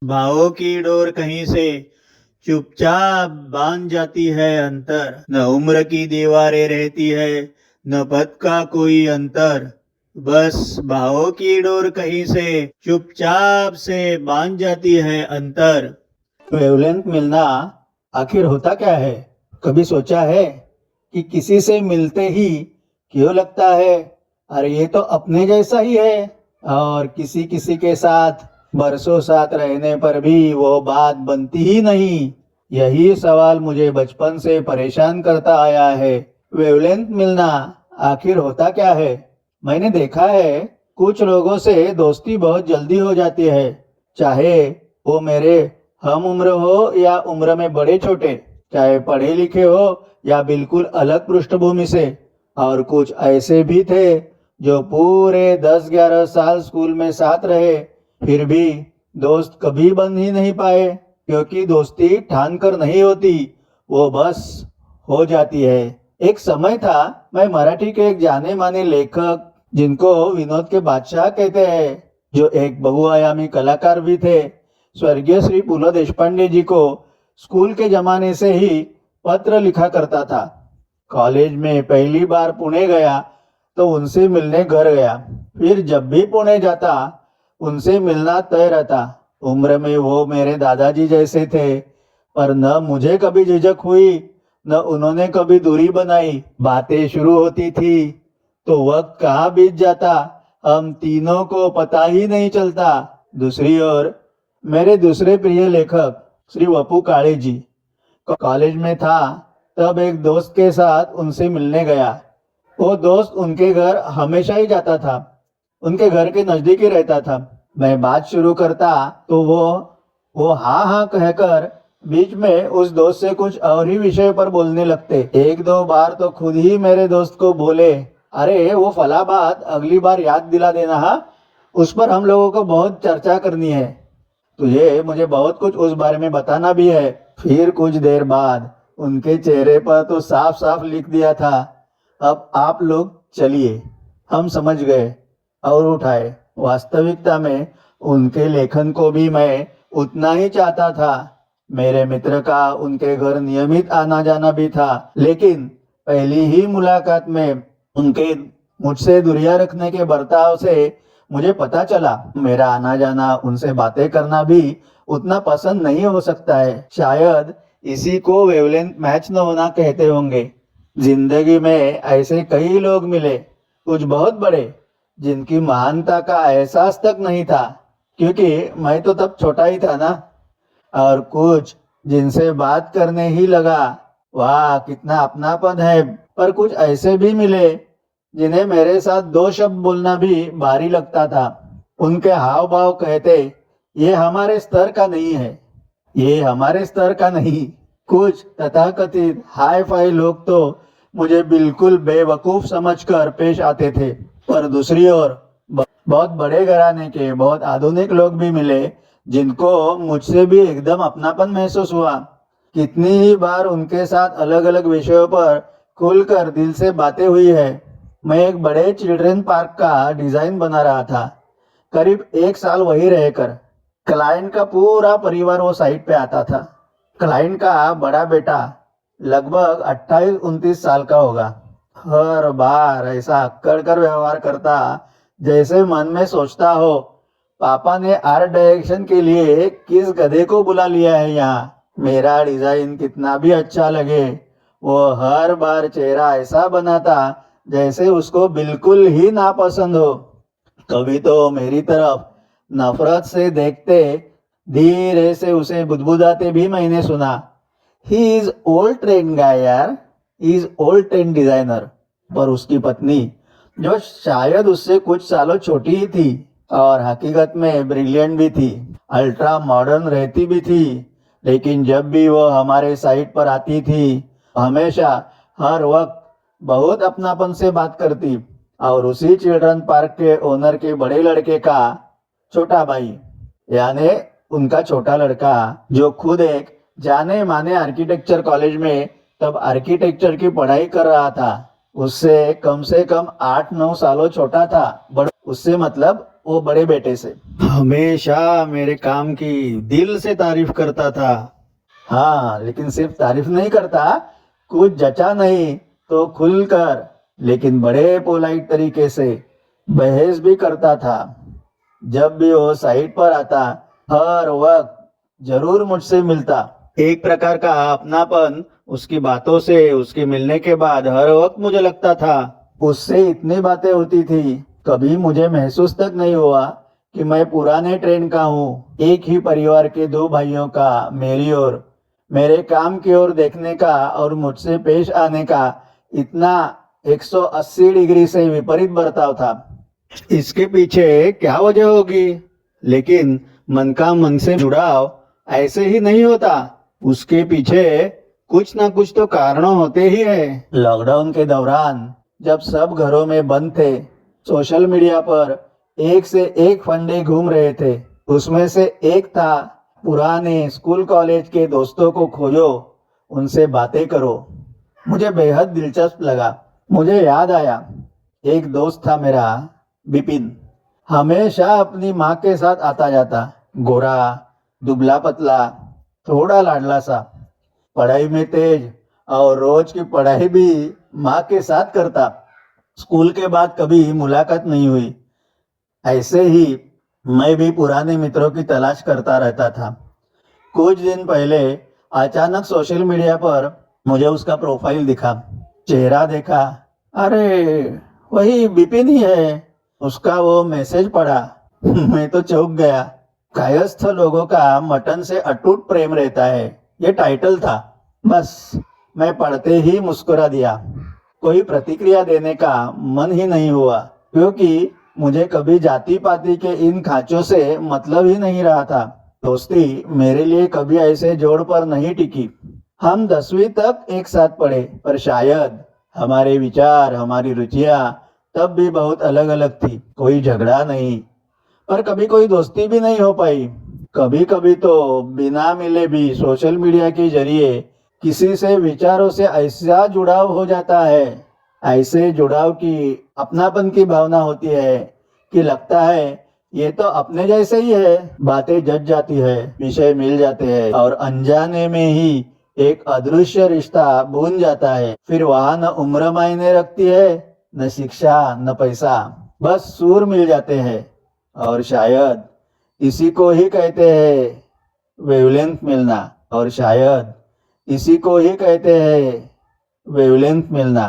भावों की डोर कहीं से चुपचाप बांध जाती है अंतर। न उम्र की दीवारें रहती है, न पद का कोई अंतर। बस भावों की डोर कहीं से चुपचाप से बांध जाती है अंतर। वेवलेंथ मिलना आखिर होता क्या है? कभी सोचा है कि किसी से मिलते ही क्यों लगता है अरे ये तो अपने जैसा ही है, और किसी किसी के साथ बरसों साथ रहने पर भी वो बात बनती ही नहीं। यही सवाल मुझे बचपन से परेशान करता आया है। वेवलेंथ मिलना आखिर होता क्या है? मैंने देखा है कुछ लोगों से दोस्ती बहुत जल्दी हो जाती है, चाहे वो मेरे हम उम्र हो या उम्र में बड़े छोटे, चाहे पढ़े लिखे हो या बिल्कुल अलग पृष्ठभूमि से। और कुछ ऐसे भी थे जो पूरे 10-11 साल स्कूल में साथ रहे, फिर भी दोस्त कभी बन ही नहीं पाए, क्योंकि दोस्ती ठान कर नहीं होती, वो बस हो जाती है। एक समय था, मैं मराठी के एक जाने माने लेखक, जिनको विनोद के बादशाह कहते हैं, जो एक बहुआयामी कलाकार भी थे, स्वर्गीय श्री पुल देशपांडे जी को स्कूल के जमाने से ही पत्र लिखा करता था। कॉलेज में पहली बार पुणे गया तो उनसे मिलने घर गया, फिर जब भी पुणे जाता उनसे मिलना तय रहता। उम्र में वो मेरे दादाजी जैसे थे, पर न मुझे कभी झिझक हुई, न उन्होंने कभी दूरी बनाई। बातें शुरू होती थी तो वक्त कहाँ बीत जाता हम तीनों को पता ही नहीं चलता। दूसरी ओर मेरे दूसरे प्रिय लेखक श्री वपू काळे जी, कॉलेज में था तब एक दोस्त के साथ उनसे मिलने गया। वो दोस्त उनके घर हमेशा ही जाता था, उनके घर के नजदीक ही रहता था। मैं बात शुरू करता तो वो हाँ हाँ कहकर बीच में उस दोस्त से कुछ और ही विषय पर बोलने लगते। एक दो बार तो खुद ही मेरे दोस्त को बोले, अरे वो फला बात अगली बार याद दिला देना, हाँ, उस पर हम लोगों को बहुत चर्चा करनी है। तुझे मुझे बहुत कुछ उस बारे में बताना भी है। फिर कुछ देर बाद उनके चेहरे पर तो साफ साफ लिख दिया था, अब आप लोग चलिए। हम समझ गए और उठाए। वास्तविकता में उनके लेखन को भी मैं उतना ही चाहता था। मेरे मित्र का उनके घर नियमित आना जाना भी था, लेकिन पहली ही मुलाकात में उनके मुझसे दूरियां रखने के बर्ताव से मुझे पता चला मेरा आना जाना, उनसे बातें करना भी उतना पसंद नहीं हो सकता है। शायद इसी को वेवलेंथ मैच न होना कहते होंगे। जिंदगी में ऐसे कई लोग मिले, कुछ बहुत बड़े, जिनकी महानता का एहसास तक नहीं था, क्योंकि मैं तो तब छोटा ही था ना। और कुछ जिनसे बात करने ही लगा, वाह कितना अपनापन है। पर कुछ ऐसे भी मिले जिन्हें मेरे साथ दो शब्द बोलना भी भारी लगता था। उनके हाव भाव कहते, ये हमारे स्तर का नहीं है, ये हमारे स्तर का नहीं। कुछ तथाकथित हाई फाई लोग तो मुझे बिल्कुल बेवकूफ समझकर पेश आते थे, पर दूसरी ओर बहुत बड़े घराने के बहुत आधुनिक लोग भी मिले, जिनको मुझसे भी एकदम अपनापन महसूस हुआ। कितनी ही बार उनके साथ अलग अलग विषयों पर खुलकर दिल से बातें हुई है। मैं एक बड़े चिल्ड्रन पार्क का डिजाइन बना रहा था, करीब 1 साल वही रहकर। क्लाइंट का पूरा परिवार वो साइट पे आता था। क्लाइंट का बड़ा बेटा लगभग 28-29 साल का होगा। हर बार ऐसा अक्कड़ कर व्यवहार करता जैसे मन में सोचता हो, पापा ने आर्ट डायरेक्शन के लिए किस गधे को बुला लिया है यहाँ। मेरा डिजाइन कितना भी अच्छा लगे, वो हर बार चेहरा ऐसा बनाता जैसे उसको बिल्कुल ही नापसंद हो। कभी तो मेरी तरफ नफरत से देखते धीरे से उसे बुदबुदाते भी मैंने सुना, ही इज ओल्ड ट्रेंड गाय यार, he is old trend designer. पर उसकी पत्नी, जो शायद उससे कुछ सालों छोटी ही थी और हकीकत में ब्रिलियंट भी थी, अल्ट्रा मॉडर्न रहती भी थी, लेकिन जब भी वो हमारे साइट पर आती थी हमेशा हर वक्त बहुत अपनापन से बात करती। और उसी चिल्ड्रन पार्क के ओनर के बड़े लड़के का छोटा भाई, यानी उनका छोटा लड़का, जो खुद एक जाने माने आर्किटेक्चर कॉलेज में तब आर्किटेक्चर की पढ़ाई कर रहा था, उससे कम से कम 8-9 सालों छोटा था। उससे मतलब वो बड़े बेटे से। हमेशा मेरे काम की दिल से तारीफ करता था। हाँ, लेकिन सिर्फ तारीफ नहीं करता, कुछ जचा नहीं तो खुलकर, लेकिन बड़े पोलाइट तरीके से बहस भी करता था। जब भी वो साइट पर आता, हर वक्त जरूर मुझसे मिलता। एक प्रकार का अपनापन उसकी बातों से, उसके मिलने के बाद हर वक्त मुझे लगता था। उससे इतनी बातें होती थी, कभी मुझे महसूस तक नहीं हुआ कि मैं पुराने ट्रेंड का हूँ। एक ही परिवार के दो भाइयों का मेरी ओर, मेरे काम की ओर देखने का और मुझसे पेश आने का इतना 180 डिग्री से विपरीत बर्ताव था। इसके पीछे क्या वजह होगी? लेकिन मन का मन से जुड़ाव ऐसे ही नहीं होता, उसके पीछे कुछ ना कुछ तो कारण होते ही है। लॉकडाउन के दौरान जब सब घरों में बंद थे, सोशल मीडिया पर एक से एक फंडे घूम रहे थे। उसमें से एक था, पुराने स्कूल कॉलेज के दोस्तों को खोजो, उनसे बातें करो। मुझे बेहद दिलचस्प लगा। मुझे याद आया, एक दोस्त था मेरा, बिपिन। हमेशा अपनी माँ के साथ आता जाता, गोरा, दुबला पतला, थोड़ा लाडला सा, पढ़ाई में तेज, और रोज की पढ़ाई भी माँ के साथ करता। स्कूल के बाद कभी मुलाकात नहीं हुई। ऐसे ही मैं भी पुराने मित्रों की तलाश करता रहता था। कुछ दिन पहले अचानक सोशल मीडिया पर मुझे उसका प्रोफाइल दिखा। चेहरा देखा, अरे वही बिपिन ही है। उसका वो मैसेज पढ़ा, मैं तो चौंक गया। कायस्थ लोगों का मटन से अटूट प्रेम रहता है, ये टाइटल था। बस मैं पढ़ते ही मुस्कुरा दिया। कोई प्रतिक्रिया देने का मन ही नहीं हुआ, क्योंकि मुझे कभी जाति पाति के इन खांचों से मतलब ही नहीं रहा था। दोस्ती मेरे लिए कभी ऐसे जोड़ पर नहीं टिकी। हम 10वीं तक एक साथ पढ़े, पर शायद हमारे विचार, हमारी रुचियां तब भी बहुत अलग अलग थी। कोई झगड़ा नहीं, पर कभी कोई दोस्ती भी नहीं हो पाई। कभी कभी तो बिना मिले भी सोशल मीडिया के जरिए किसी से विचारों से ऐसा जुड़ाव हो जाता है, ऐसे जुड़ाव की अपनापन की भावना होती है कि लगता है ये तो अपने जैसे ही है। बातें जच जाती है, विषय मिल जाते हैं, और अनजाने में ही एक अदृश्य रिश्ता बून जाता है। फिर वहां न उम्र मायने रखती है, न शिक्षा, न पैसा, बस सूर मिल जाते हैं। और शायद इसी को ही कहते हैं वेवलेंथ मिलना, और शायद इसी को ही कहते हैं वेवलेंथ मिलना।